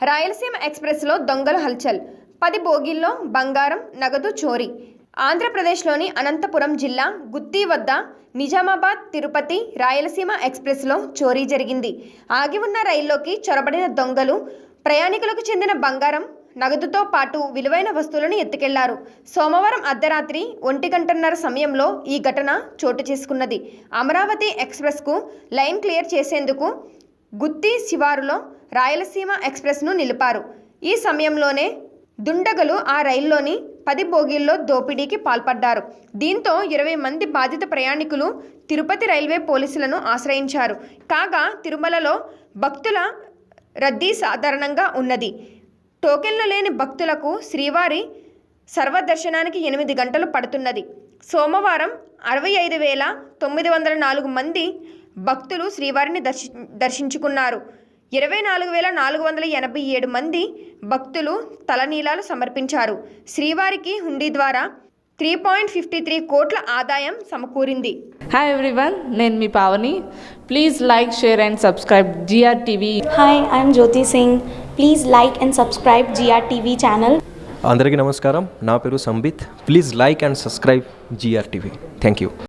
రాయలసీమ ఎక్స్ప్రెస్లో దొంగలు హల్చల్ 10 బోగీల్లో బంగారం నగదు చోరీ. ఆంధ్రప్రదేశ్లోని అనంతపురం జిల్లా గుత్తి వద్ద నిజామాబాద్ తిరుపతి రాయలసీమ ఎక్స్ప్రెస్లో చోరీ జరిగింది. ఆగి ఉన్న రైల్లోకి చొరబడిన దొంగలు ప్రయాణికులకు చెందిన బంగారం నగదుతో పాటు విలువైన వస్తువులను ఎత్తుకెళ్లారు. సోమవారం అర్ధరాత్రి 1:30 సమయంలో ఈ ఘటన చోటు చేసుకున్నది. అమరావతి ఎక్స్ప్రెస్కు లైన్ క్లియర్ చేసేందుకు గుత్తి శివారులో రాయలసీమ ఎక్స్ప్రెస్ను నిలిపారు. ఈ సమయంలోనే దుండగులు ఆ రైల్లోని 10 బోగీల్లో దోపిడీకి పాల్పడ్డారు. దీంతో 20 మంది బాధిత ప్రయాణికులు తిరుపతి రైల్వే పోలీసులను ఆశ్రయించారు. కాగా తిరుమలలో భక్తుల రద్దీ సాధారణంగా ఉన్నది. టోకెన్లు లేని భక్తులకు శ్రీవారి సర్వదర్శనానికి 8 గంటలు పడుతున్నది. సోమవారం 65,904 మంది భక్తులు శ్రీవారిని దర్శించుకున్నారు. 24,487 మంది భక్తులు తలనీలాలు సమర్పించారు. శ్రీవారికి హుండీ ద్వారా 3.53 కోట్ల ఆదాయం సమకూరింది. హాయ్ ఎవ్రీవన్, నేను మీ Pavani. Please like, share and subscribe GRTV. Hi, I'm Jyothi Singh. Please like and subscribe GRTV channel. అందరికీ నమస్కారం. నా పేరు Sambit. Please like and subscribe GRTV. Thank you.